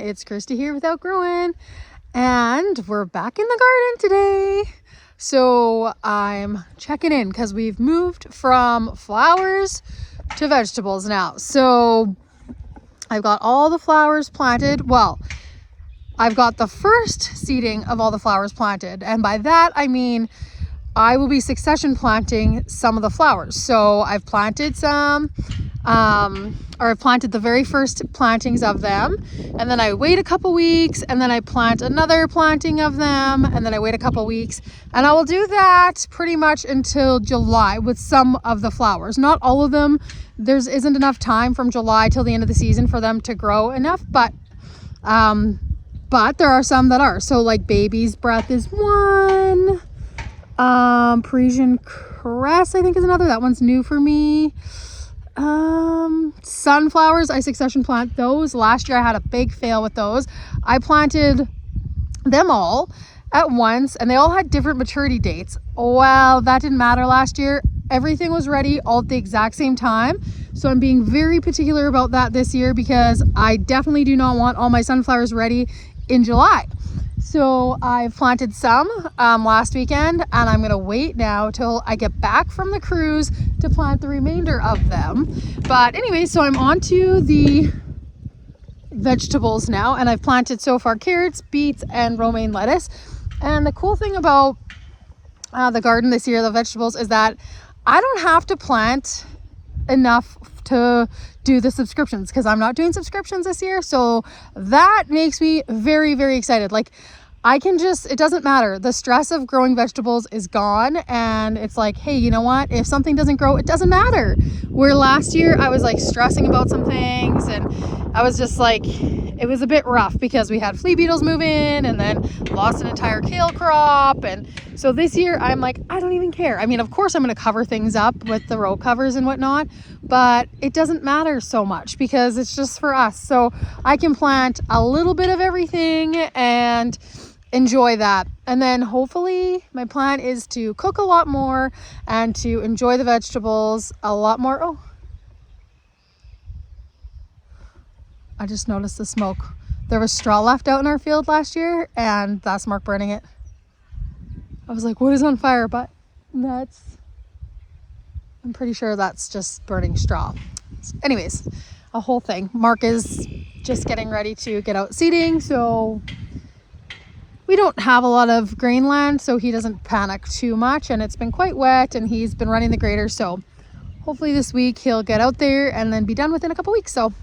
It's Christy here with Outgrowing, and we're back in the garden today. So I'm checking in because we've moved from flowers to vegetables now. So I've got all the flowers planted. Well, I've got the first seeding of all the flowers planted, and by that I mean I will be succession planting some of the flowers. So I've planted some, or I planted the very first plantings of them, and then I wait a couple weeks, and then I plant another planting of them, and then I wait a couple weeks, and I will do that pretty much until July with some of the flowers. Not all of them. There isn't enough time from July till the end of the season for them to grow enough, but there are some that are. So like Baby's Breath is one. Parisian Cress, I think, is another. That one's new for me. Sunflowers, I succession plant those. Last year I had a big fail with those. I planted them all at once and they all had different maturity dates. Well, that didn't matter last year. Everything was ready all at the exact same time. So I'm being very particular about that this year because I definitely do not want all my sunflowers ready in July. So I've planted some last weekend, and I'm gonna wait now till I get back from the cruise to plant the remainder of them. But anyway, so I'm on to the vegetables now, and I've planted so far carrots, beets, and romaine lettuce. And the cool thing about the garden this year, the vegetables, is that I don't have to plant enough to do the subscriptions because I'm not doing subscriptions this year. So that makes me very, very excited. Like I can just, it doesn't matter. The stress of growing vegetables is gone. And it's like, hey, you know what? If something doesn't grow, it doesn't matter. Where last year I was like stressing about some things and I was just like, it was a bit rough because we had flea beetles move in and then lost an entire kale crop. And so this year I'm like, I don't even care. I mean, of course I'm going to cover things up with the row covers and whatnot, but it doesn't matter so much because it's just for us. So I can plant a little bit of everything and enjoy that. And then hopefully my plan is to cook a lot more and to enjoy the vegetables a lot more. Oh, I just noticed the smoke. There was straw left out in our field last year and that's Mark burning it. I was like, what is on fire? But I'm pretty sure that's just burning straw. Anyways, a whole thing. Mark is just getting ready to get out seeding. So we don't have a lot of grain land, so he doesn't panic too much. And it's been quite wet and he's been running the grader. So hopefully this week he'll get out there and then be done within a couple weeks. So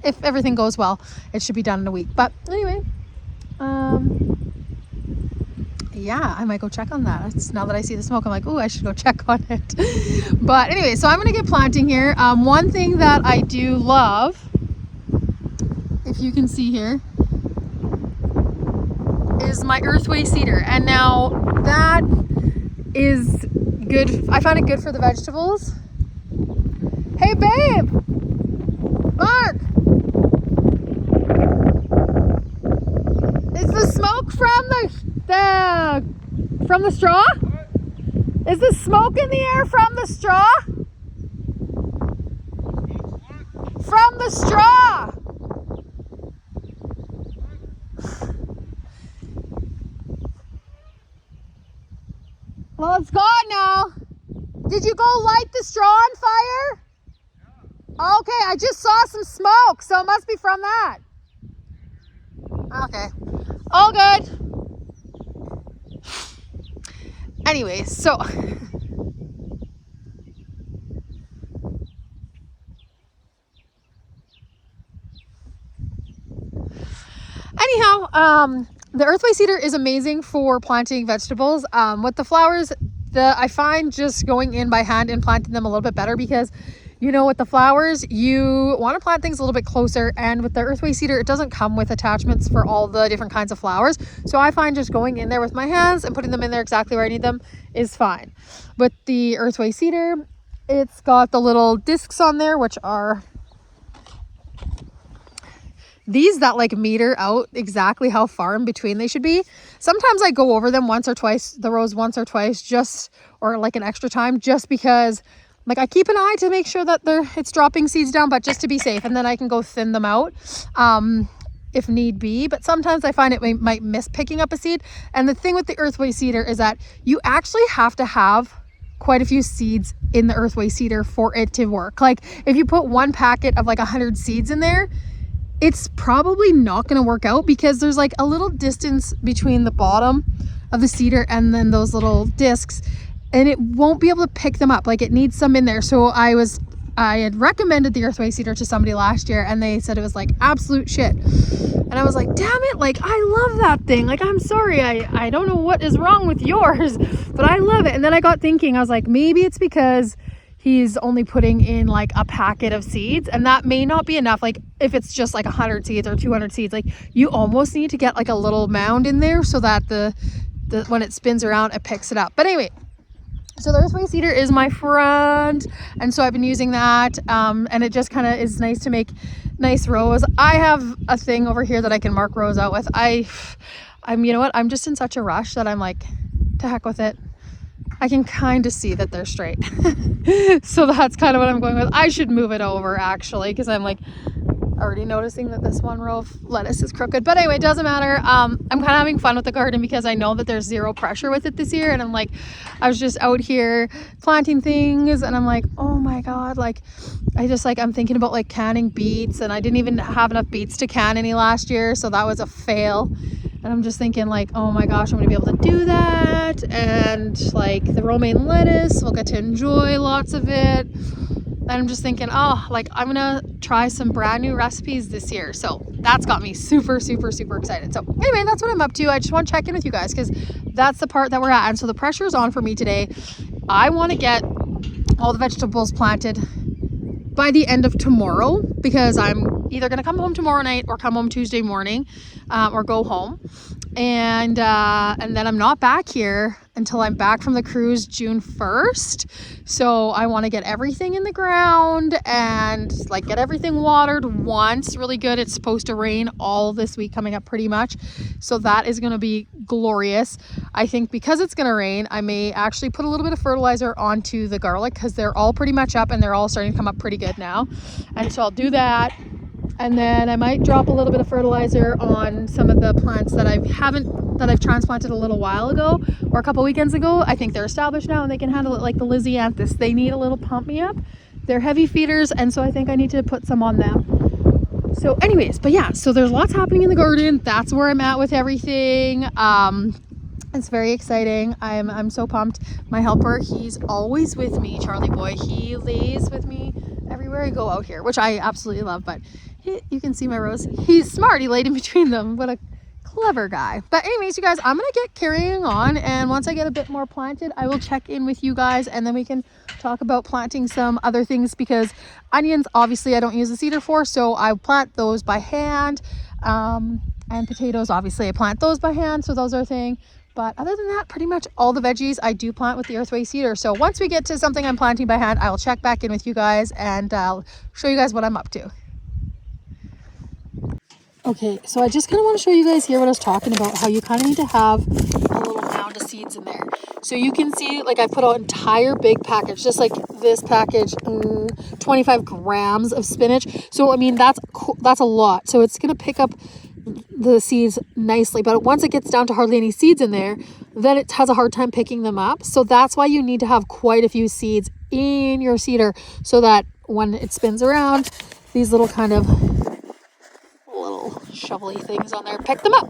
if everything goes well, it should be done in a week. But anyway, yeah, I might go check on that. Now that I see the smoke, I'm like, oh, I should go check on it. But anyway, so I'm going to get planting here. One thing that I do love, if you can see here, is my Earthway cedar. And now that is good. I found it good for the vegetables. Hey, babe! Mark! Is the smoke from the straw? Is the smoke in the air from the straw? From the straw! Well, it's gone now. Did you go light the straw on fire? Yeah. Okay, I just saw some smoke, so it must be from that. Okay, all good. Anyway, so anyhow, the Earthway cedar is amazing for planting vegetables. With the flowers, I find just going in by hand and planting them a little bit better because, you know, with the flowers, you want to plant things a little bit closer. And with the Earthway cedar, it doesn't come with attachments for all the different kinds of flowers. So I find just going in there with my hands and putting them in there exactly where I need them is fine. With the Earthway cedar, it's got the little discs on there, which are these that like meter out exactly how far in between they should be. Sometimes I go over them once or twice, the rows once or twice, just, or like an extra time, just because like I keep an eye to make sure that it's dropping seeds down, but just to be safe, and then I can go thin them out. if need be, but sometimes I find it might miss picking up a seed. And the thing with the earthway seeder is that you actually have to have quite a few seeds in the earthway seeder for it to work. Like if you put one packet of like 100 seeds in there, it's probably not going to work out because there's like a little distance between the bottom of the seeder and then those little discs, and it won't be able to pick them up. Like it needs some in there. So I had recommended the earthway seeder to somebody last year and they said it was like absolute shit. And I was like, damn it, like I love that thing. Like, I'm sorry, I don't know what is wrong with yours, but I love it. And then I got thinking, I was like, maybe it's because he's only putting in like a packet of seeds, and that may not be enough. Like if it's just like 100 seeds or 200 seeds, like you almost need to get like a little mound in there so that the when it spins around, it picks it up. But anyway, so the earthway seeder is my friend, and so I've been using that, and it just kind of is nice to make nice rows. I have a thing over here that I can mark rows out with. I'm you know what, I'm just in such a rush that I'm like, to heck with it. I can kind of see that they're straight. So that's kind of what I'm going with. I should move it over actually, because I'm like already noticing that this one row of lettuce is crooked. But anyway, it doesn't matter. I'm kind of having fun with the garden because I know that there's zero pressure with it this year. And I'm like, I was just out here planting things and I'm like, oh my God, like I'm thinking about like canning beets, and I didn't even have enough beets to can any last year. So that was a fail. And I'm just thinking like, oh my gosh, I'm gonna be able to do that. And like the romaine lettuce, we'll get to enjoy lots of it. And I'm just thinking, oh, like I'm gonna try some brand new recipes this year. So that's got me super, super, super excited. So anyway, that's what I'm up to. I just want to check in with you guys because that's the part that we're at. And so the pressure is on for me today. I want to get all the vegetables planted by the end of tomorrow, because I'm either going to come home tomorrow night or come home Tuesday morning, or go home. And then I'm not back here until I'm back from the cruise June 1st. So I want to get everything in the ground and like get everything watered once really good. It's supposed to rain all this week coming up pretty much. So that is going to be glorious. I think because it's going to rain, I may actually put a little bit of fertilizer onto the garlic because they're all pretty much up and they're all starting to come up pretty good now. And so I'll do that. And then I might drop a little bit of fertilizer on some of the plants that I've transplanted a little while ago or a couple weekends ago. I think they're established now and they can handle it, like the Lysianthus. They need a little pump me up. They're heavy feeders, and so I think I need to put some on them. So anyways, but yeah, so there's lots happening in the garden. That's where I'm at with everything. It's very exciting. I'm so pumped. My helper, he's always with me, Charlie boy. He lays with me everywhere I go out here, which I absolutely love. But you can see my rows. He's smart. He laid in between them. What a clever guy. But anyways, you guys, I'm gonna get carrying on, and once I get a bit more planted, I will check in with you guys, and then we can talk about planting some other things, because onions, obviously I don't use a seeder for, so I plant those by hand, and potatoes, obviously I plant those by hand, so those are a thing. But other than that, pretty much all the veggies I do plant with the earthway seeder. So once we get to something I'm planting by hand, I'll check back in with you guys and I'll show you guys what I'm up to. Okay, so I just kind of want to show you guys here what I was talking about, how you kind of need to have a little mound of seeds in there. So you can see, like I put an entire big package, just like this package, 25 grams of spinach. So I mean, that's a lot. So it's going to pick up the seeds nicely, but once it gets down to hardly any seeds in there, then it has a hard time picking them up. So that's why you need to have quite a few seeds in your seeder, so that when it spins around, these little kind of little shovelly things on there pick them up.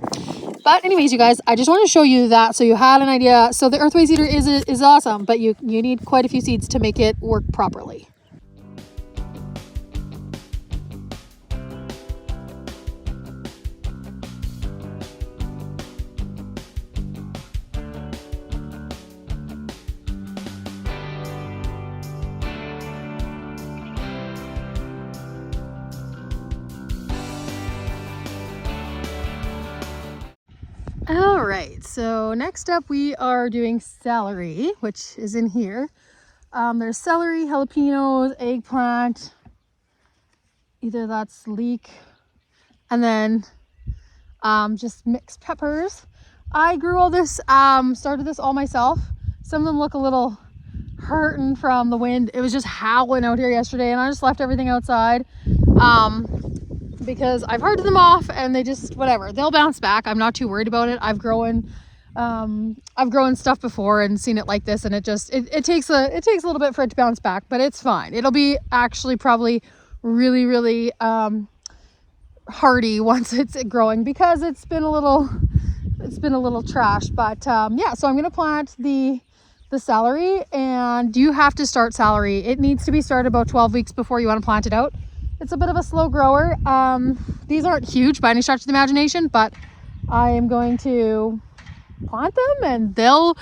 But anyways, you guys, I just want to show you that so you had an idea. So the earthway seeder is awesome, but you need quite a few seeds to make it work properly. All right, so next up we are doing celery, which is in here. There's celery, jalapenos, eggplant, either that's leek, and then just mixed peppers. I grew all this, started this all myself. Some of them look a little hurting from the wind. It was just howling out here yesterday and I just left everything outside. because I've hardened them off and they just, whatever, they'll bounce back. I'm not too worried about it. I've grown stuff before and seen it like this, and it takes a little bit for it to bounce back, but it's fine. It'll be actually probably really, really hardy once it's growing, because it's been a little trash. But yeah, so I'm gonna plant the celery, and you have to start celery. It needs to be started about 12 weeks before you want to plant it out. It's a bit of a slow grower. These aren't huge by any stretch of the imagination, but I am going to plant them and they'll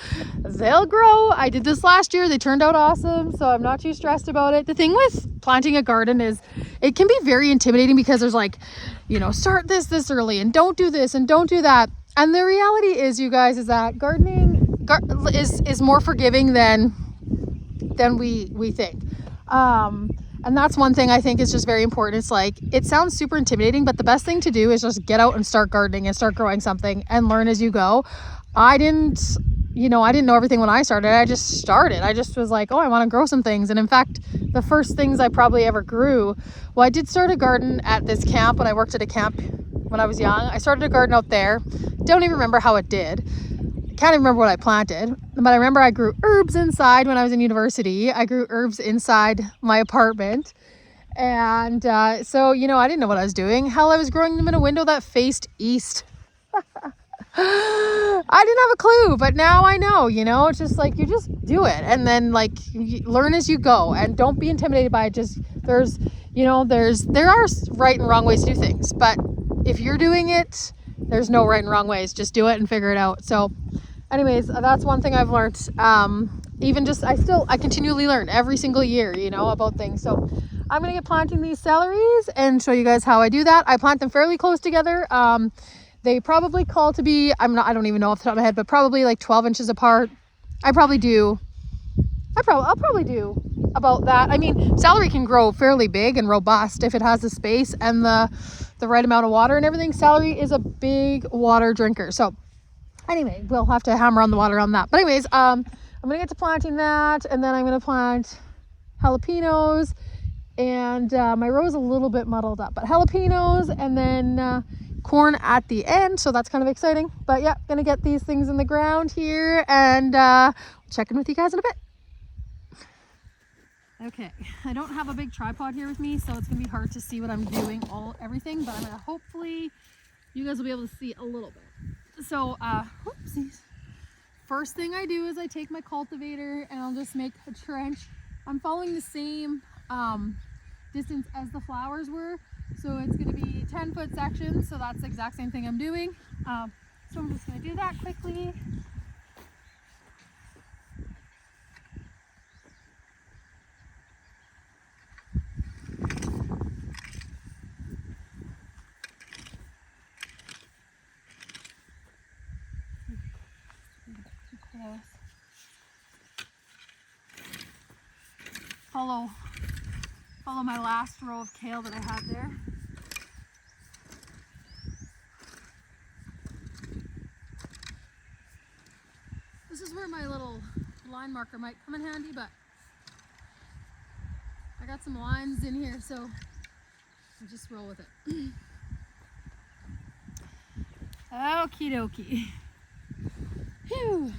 grow. I did this last year. They turned out awesome, so I'm not too stressed about it. The thing with planting a garden is it can be very intimidating, because there's like, you know, start this early and don't do this and don't do that. And the reality is, you guys, is that gardening is more forgiving than we think. And that's one thing I think is just very important. It's like, it sounds super intimidating, but the best thing to do is just get out and start gardening and start growing something and learn as you go. I didn't know everything when I started. I just started. I just was like, oh, I want to grow some things. And in fact, the first things I probably ever grew, well, I did start a garden at this camp when I worked at a camp when I was young. I started a garden out there. Don't even remember how it did. Can't even remember what I planted, but I remember I grew herbs inside when I was in university. I grew herbs inside my apartment. And so, you know, I didn't know what I was doing. Hell, I was growing them in a window that faced east. I didn't have a clue, but now I know. You know, it's just like, you just do it, and then like you learn as you go, and don't be intimidated by it. Just there are right and wrong ways to do things, but if you're doing it, there's no right and wrong ways. Just do it and figure it out. So anyways, that's one thing I've learned. I continually learn every single year, you know, about things. So I'm gonna get planting these celeries and show you guys how I do that. I plant them fairly close together. They probably call to be, I don't even know off the top of my head, but probably like 12 inches apart. I'll probably do about that. I mean, celery can grow fairly big and robust if it has the space and the right amount of water and everything. Celery is a big water drinker. So anyway, we'll have to hammer on the water on that. But anyways, I'm gonna get to planting that, and then I'm gonna plant jalapenos, and my row is a little bit muddled up, but jalapenos, and then corn at the end. So that's kind of exciting. But yeah, gonna get these things in the ground here, and check in with you guys in a bit. Okay, I don't have a big tripod here with me, so it's gonna be hard to see what I'm doing, everything, but I'm gonna hopefully you guys will be able to see a little bit. So whoopsies. First thing I do is I take my cultivator and I'll just make a trench. I'm following the same distance as the flowers were, so it's going to be 10-foot sections, so that's the exact same thing I'm doing. So I'm just going to do that quickly. Follow my last row of kale that I had there. This is where my little line marker might come in handy, but I got some lines in here, so I'll just roll with it. Okie dokie. Phew.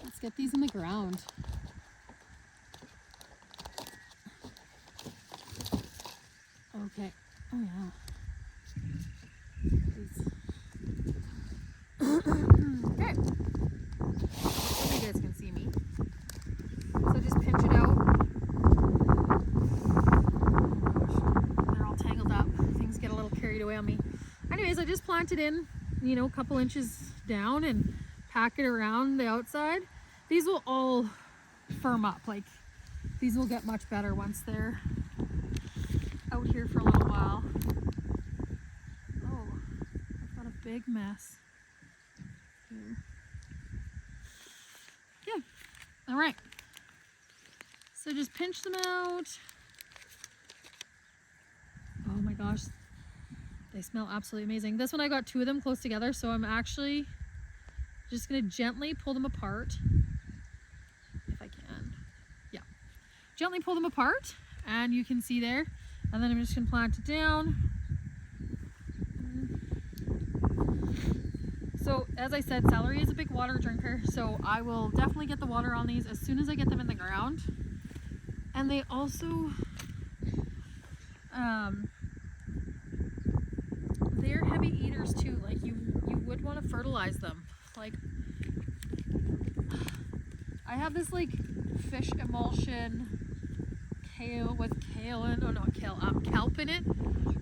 Let's get these in the ground. Okay. Oh yeah. Okay. Hope you guys can see me. So just pinch it out. They're all tangled up. Things get a little carried away on me. Anyways, I just planted in, you know, a couple inches down and pack it around the outside. These will all firm up. Like, these will get much better once they're out here for a little while. Oh, I've got a big mess here. Yeah, all right. So just pinch them out. Oh my gosh, they smell absolutely amazing. This one I got two of them close together, so I'm actually just gonna gently pull them apart. If I can. Yeah. Gently pull them apart, and you can see there. And then I'm just gonna plant it down So as I said, celery is a big water drinker, so I will definitely get the water on these as soon as I get them in the ground. And they also, they're heavy eaters too. Like you would want to fertilize them. Like I have this like fish emulsion kale with kelp in it.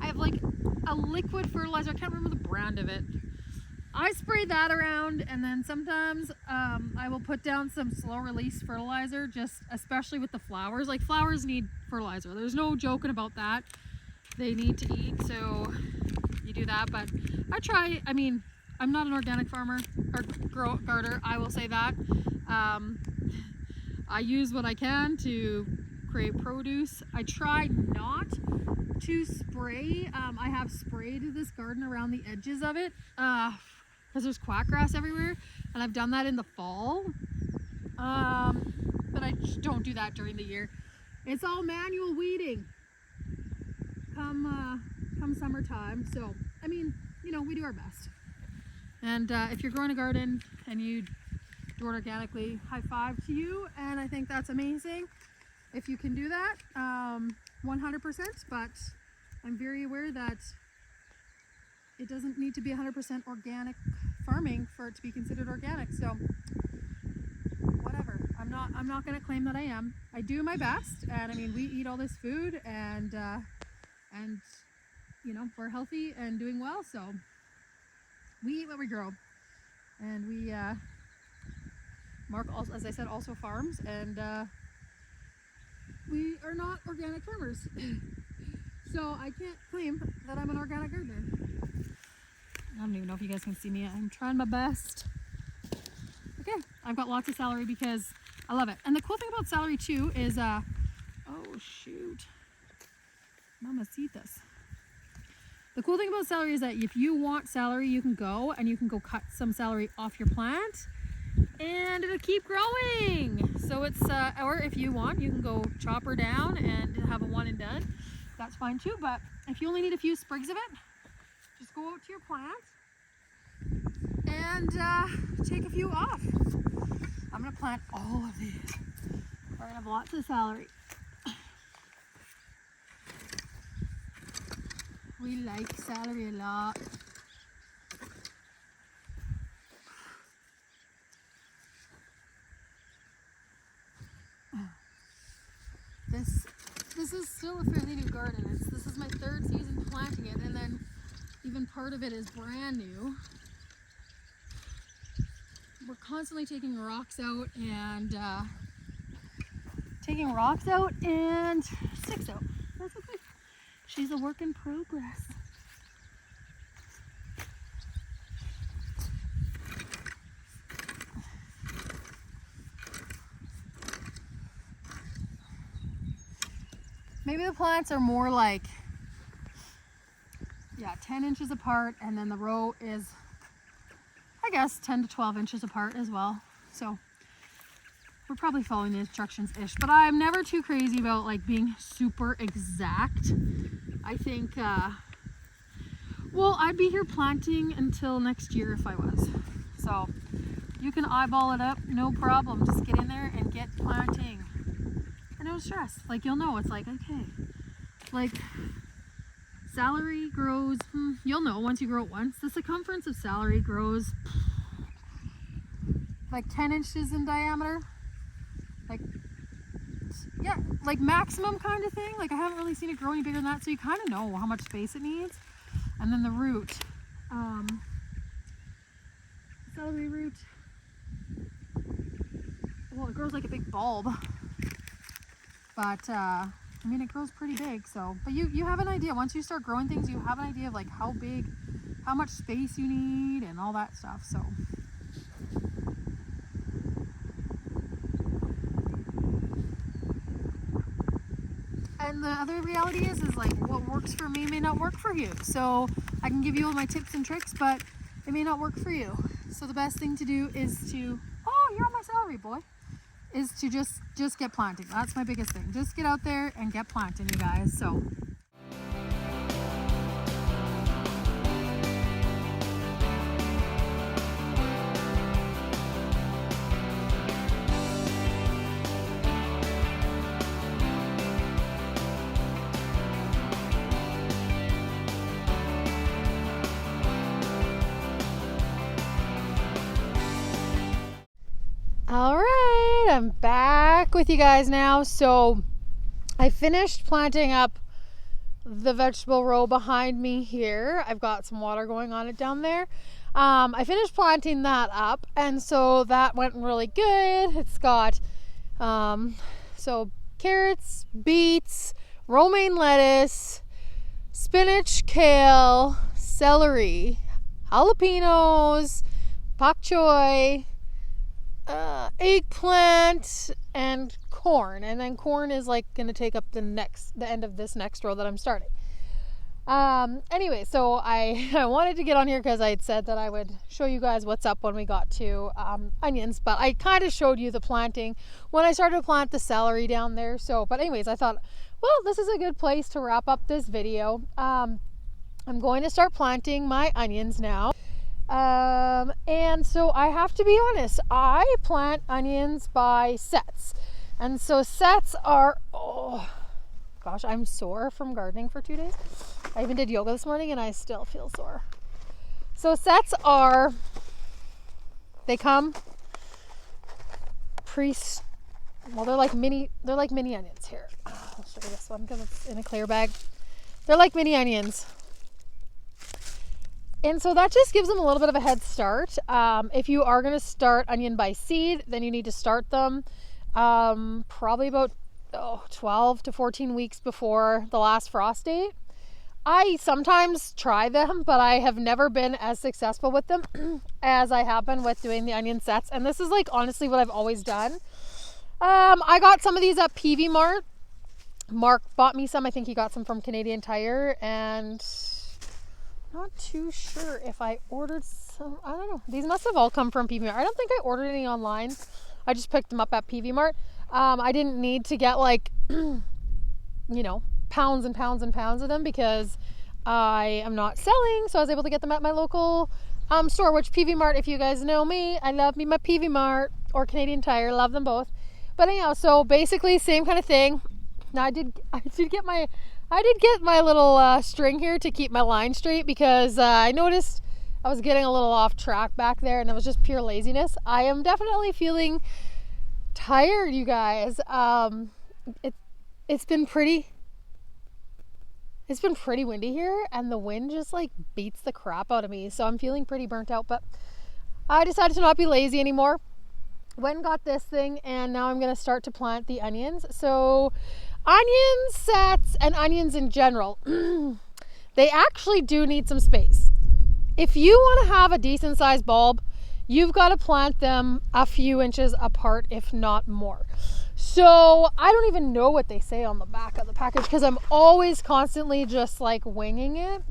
I have like a liquid fertilizer. I can't remember the brand of it. I spray that around, and then sometimes I will put down some slow release fertilizer, just especially with the flowers. Like flowers need fertilizer. There's no joking about that. They need to eat, so you do that. But I mean, I'm not an organic farmer or gardener, I will say that. I use what I can to create produce. I try not to spray. I have sprayed this garden around the edges of it because there's quackgrass everywhere, and I've done that in the fall, but I just don't do that during the year. It's all manual weeding come summertime. So I mean, you know, we do our best. And if you're growing a garden and you do it organically, high five to you, and I think that's amazing if you can do that. 100%, but I'm very aware that it doesn't need to be 100% organic farming for it to be considered organic. So whatever, I'm not going to claim that I am. I do my best, and I mean, we eat all this food, and you know, we're healthy and doing well, so we eat what we grow. And we Mark also, as I said, also farms, and we are not organic farmers. So I can't claim that I'm an organic gardener. I don't even know if you guys can see me. I'm trying my best. Okay, I've got lots of celery because I love it. And the cool thing about celery too is, oh shoot, mamacitas. The cool thing about celery is that if you want celery, you can go cut some celery off your plant, and it'll keep growing. So it's, or if you want, you can go chop her down and have a one and done. That's fine too, but if you only need a few sprigs of it, just go out to your plant and take a few off. I'm gonna plant all of these. We're gonna have lots of celery. We like celery a lot. This is still a fairly new garden. This is my third season planting it, and then even part of it is brand new. We're constantly taking rocks out and sticks out. That's okay. She's a work in progress. Maybe the plants are more like, yeah, 10 inches apart, and then the row is, I guess, 10 to 12 inches apart as well. So we're probably following the instructions-ish, but I'm never too crazy about like being super exact. I think, well, I'd be here planting until next year if I was. So you can eyeball it up, no problem. Just get in there and get planting. No stress. Like, you'll know, it's like, okay, like celery grows, you'll know once you grow it once. The circumference of celery grows like 10 inches in diameter, like, yeah, like maximum kind of thing. Like, I haven't really seen it grow any bigger than that, so you kind of know how much space it needs. And then the root, celery root, well, it grows like a big bulb. But, I mean, it grows pretty big, so, but you have an idea. Once you start growing things, you have an idea of like how big, how much space you need and all that stuff, so. And the other reality is like what works for me may not work for you. So I can give you all my tips and tricks, but it may not work for you. So the best thing to do is to, oh, you're on my celery, boy. Is to just get planting. That's my biggest thing. Just get out there and get planting, you guys. So I'm back with you guys now. So I finished planting up the vegetable row behind me here. I've got some water going on it down there. I finished planting that up, and so that went really good. It's got so carrots, beets, romaine lettuce, spinach, kale, celery, jalapenos, pak choi, eggplant, and corn. And then corn is like going to take up the end of this next row that I'm starting. Anyway, so I wanted to get on here because I had said that I would show you guys what's up when we got to onions, but I kind of showed you the planting when I started to plant the celery down there. So, but anyways, I thought, well, this is a good place to wrap up this video. I'm going to start planting my onions now. And so I have to be honest, I plant onions by sets. And so sets are, oh gosh, I'm sore from gardening for 2 days. I even did yoga this morning and I still feel sore. So sets are, they come well, they're like mini onions here. I'll show you this one because it's in a clear bag. They're like mini onions. And so that just gives them a little bit of a head start. If you are going to start onion by seed, then you need to start them probably about 12 to 14 weeks before the last frost date. I sometimes try them, but I have never been as successful with them as I have been with doing the onion sets. And this is like honestly what I've always done. I got some of these at PV Mart. Mark bought me some. I think he got some from Canadian Tire, and not too sure if I ordered some. I don't know. These must have all come from PV Mart. I don't think I ordered any online. I just picked them up at PV Mart. I didn't need to get like, pounds and pounds and pounds of them because I am not selling. So I was able to get them at my local store, which PV Mart, if you guys know me, I love me my PV Mart or Canadian Tire. Love them both. But anyhow, so basically same kind of thing. Now I did get my little string here to keep my line straight because I noticed I was getting a little off track back there, and it was just pure laziness. I am definitely feeling tired, you guys. It's been pretty windy here, and the wind just like beats the crap out of me, so I'm feeling pretty burnt out. But I decided to not be lazy anymore. Went and got this thing, and now I'm gonna start to plant the onions. So onion sets and onions in general, they actually do need some space. If you want to have a decent sized bulb, you've got to plant them a few inches apart, if not more. So I don't even know what they say on the back of the package because I'm always constantly just like winging it.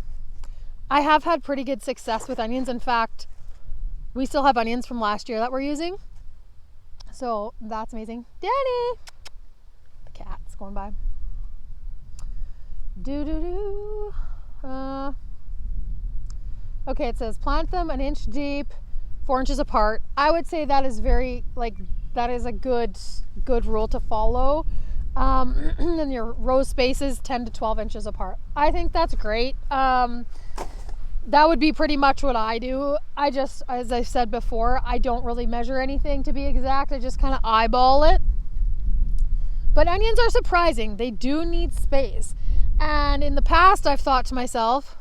I have had pretty good success with onions. In fact, we still have onions from last year that we're using. So that's amazing. Danny! The cat's going by. Okay, it says plant them an inch deep, 4 inches apart. I would say that is that is a good rule to follow. And your row spaces 10 to 12 inches apart. I think that's great. That would be pretty much what I do. I just, as I said before, I don't really measure anything to be exact. I just kind of eyeball it. But onions are surprising. They do need space. And in the past, I've thought to myself,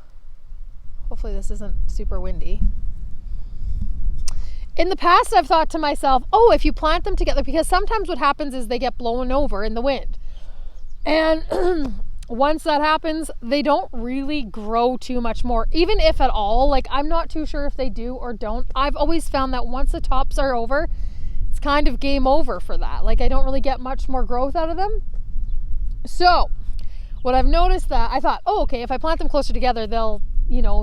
hopefully this isn't super windy. In the past, I've thought to myself, oh, if you plant them together, because sometimes what happens is they get blown over in the wind. And once that happens, they don't really grow too much more, even if at all. Like, I'm not too sure if they do or don't. I've always found that once the tops are over, it's kind of game over for that. Like, I don't really get much more growth out of them. So what I've noticed that I thought, oh, okay, if I plant them closer together, they'll,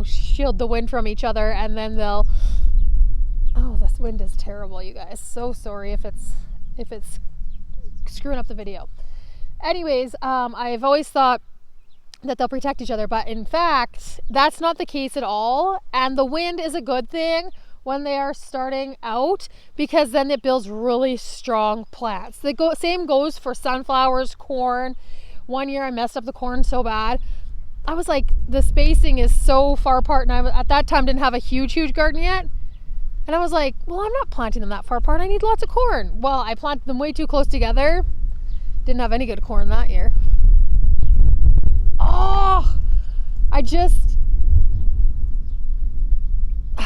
shield the wind from each other, and then they'll, oh, this wind is terrible, you guys. So sorry if it's screwing up the video. Anyways, I've always thought that they'll protect each other, but in fact, that's not the case at all. And the wind is a good thing when they are starting out, because then it builds really strong plants. The same goes for sunflowers, corn. One year I messed up the corn so bad. I was like, the spacing is so far apart, and I at that time didn't have a huge garden yet. And I was like, well, I'm not planting them that far apart. I need lots of corn. Well, I planted them way too close together. Didn't have any good corn that year. Oh,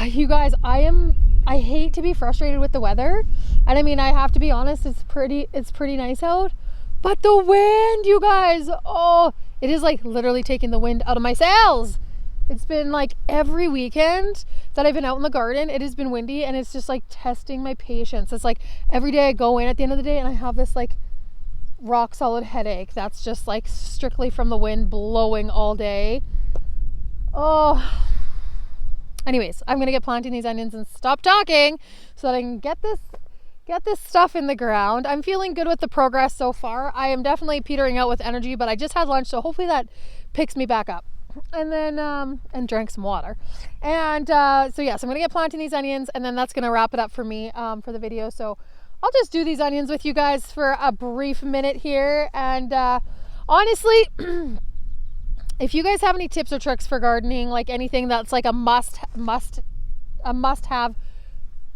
you guys, I hate to be frustrated with the weather. And I mean, I have to be honest, it's pretty nice out. But the wind, you guys, oh, it is like literally taking the wind out of my sails. It's been like every weekend that I've been out in the garden, it has been windy, and it's just like testing my patience. It's like every day I go in at the end of the day and I have this like rock solid headache that's just like strictly from the wind blowing all day. Oh, anyways, I'm gonna get planting these onions and stop talking so that I can get this stuff in the ground. I'm feeling good with the progress so far. I am definitely petering out with energy, but I just had lunch, so hopefully that picks me back up. And then and drank some water. And so yes, I'm gonna get planting these onions, and then that's gonna wrap it up for me for the video. So I'll just do these onions with you guys for a brief minute here. And honestly, if you guys have any tips or tricks for gardening, like anything that's like a must have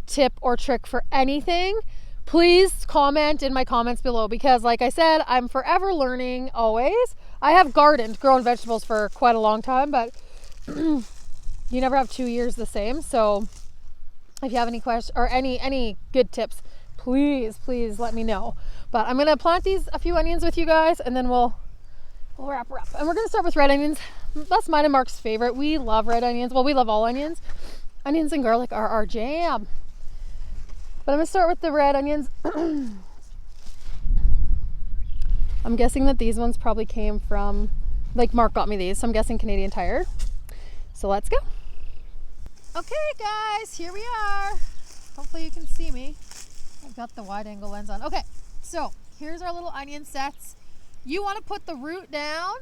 tip or trick for anything, please comment in my comments below, because like I said, I'm forever learning always. I have grown vegetables for quite a long time, but you never have 2 years the same. So if you have any questions or any good tips, please let me know. But I'm gonna plant a few onions with you guys, and then we'll wrap her up. And we're gonna start with red onions. That's mine and Mark's favorite. We love red onions. Well, we love all onions. Onions and garlic are our jam. But I'm gonna start with the red onions. I'm guessing that these ones probably came from, like, Mark got me these, so I'm guessing Canadian Tire. So let's go. Okay guys, here we are. Hopefully you can see me. I've got the wide angle lens on. Okay, so here's our little onion sets. You want to put the root down,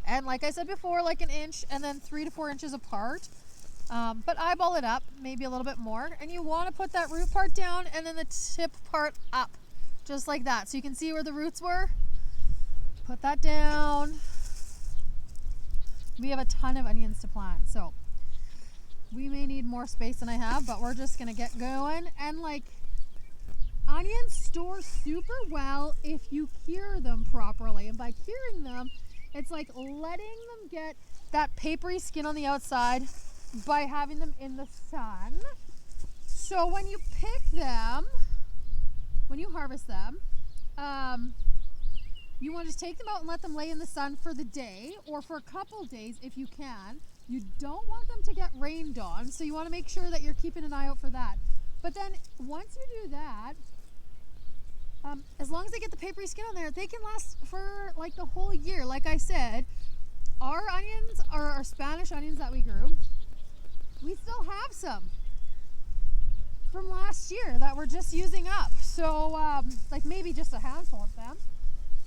and like I said before, like an inch, and then 3 to 4 inches apart. But eyeball it up, maybe a little bit more. And you want to put that root part down and then the tip part up, just like that. So you can see where the roots were. Put that down. We have a ton of onions to plant, so we may need more space than I have, but we're just gonna get going. And like, onions store super well if you cure them properly. And by curing them, it's like letting them get that papery skin on the outside by having them in the sun. So when you pick them, when you harvest them, you want to just take them out and let them lay in the sun for the day or for a couple days if you can. You don't want them to get rained on, so you want to make sure that you're keeping an eye out for that. But then once you do that, as long as they get the papery skin on there, they can last for like the whole year. Like I said, our onions are our Spanish onions that we grew. We still have some from last year that we're just using up. So like maybe just a handful of them,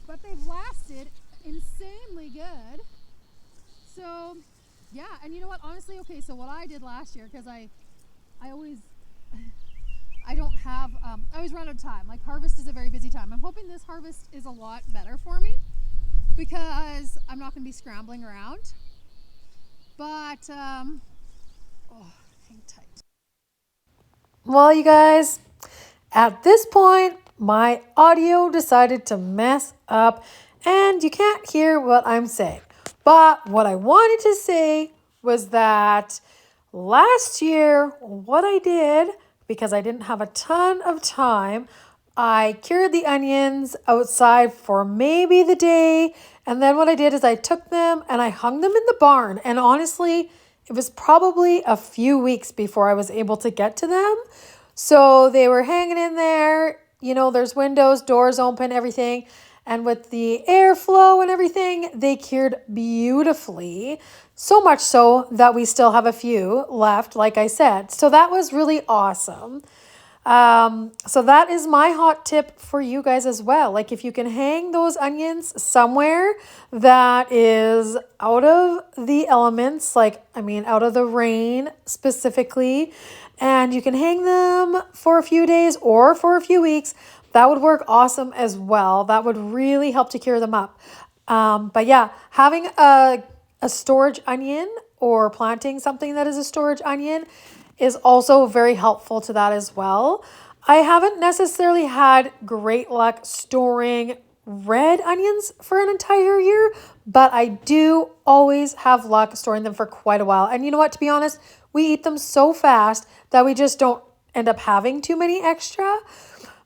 but they've lasted insanely good. So yeah, and you know what, honestly, okay, so what I did last year, because I always run out of time. Like, harvest is a very busy time. I'm hoping this harvest is a lot better for me because I'm not going to be scrambling around. But hang tight. Well, you guys, at this point, my audio decided to mess up and you can't hear what I'm saying. But what I wanted to say was that last year, what I did, because I didn't have a ton of time, I cured the onions outside for maybe the day. And then what I did is I took them and I hung them in the barn. And honestly, it was probably a few weeks before I was able to get to them. So they were hanging in there. You know, there's windows, doors open, everything. And with the airflow and everything, they cured beautifully. So much so that we still have a few left, like I said. So that was really awesome. So that is my hot tip for you guys as well. Like, if you can hang those onions somewhere that is out of the elements, like, I mean, out of the rain specifically, and you can hang them for a few days or for a few weeks, that would work awesome as well. That would really help to cure them up. But yeah, having a storage onion or planting something that is a storage onion is also very helpful to that as well. I haven't necessarily had great luck storing red onions for an entire year, but I do always have luck storing them for quite a while. And you know what, to be honest, we eat them so fast that we just don't end up having too many extra.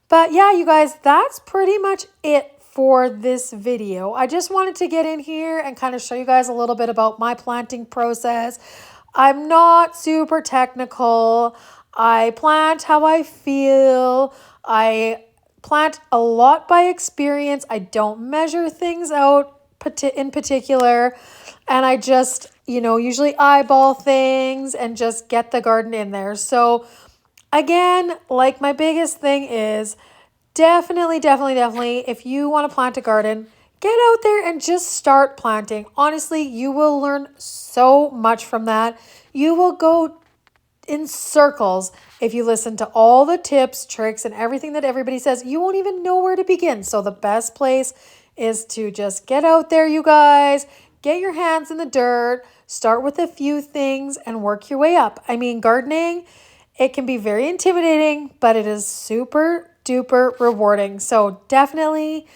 But yeah, you guys, that's pretty much it for this video. I just wanted to get in here and kind of show you guys a little bit about my planting process. I'm not super technical. I plant how I feel. I plant a lot by experience. I don't measure things out in particular. And I just, usually eyeball things and just get the garden in there. So again, like my biggest thing is definitely, if you want to plant a garden, get out there and just start planting. Honestly, you will learn so much from that. You will go in circles if you listen to all the tips, tricks, and everything that everybody says. You won't even know where to begin. So the best place is to just get out there, you guys. Get your hands in the dirt. Start with a few things and work your way up. I mean, gardening, it can be very intimidating, but it is super duper rewarding. So definitely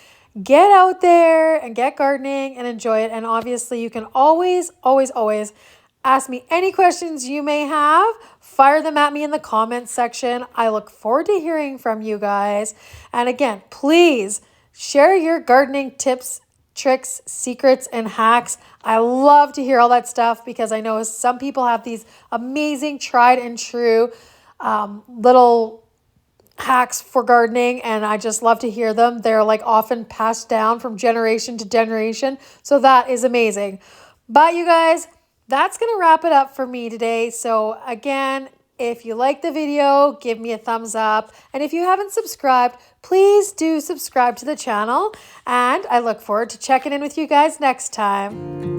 get out there and get gardening and enjoy it. And obviously you can always ask me any questions you may have. Fire them at me in the comments section. I look forward to hearing from you guys. And again, please share your gardening tips, tricks, secrets, and hacks. I love to hear all that stuff because I know some people have these amazing tried and true little hacks for gardening, and I just love to hear them. They're like often passed down from generation to generation. So that is amazing. But you guys, that's going to wrap it up for me today. So again, if you like the video, give me a thumbs up. And if you haven't subscribed, please do subscribe to the channel. And I look forward to checking in with you guys next time.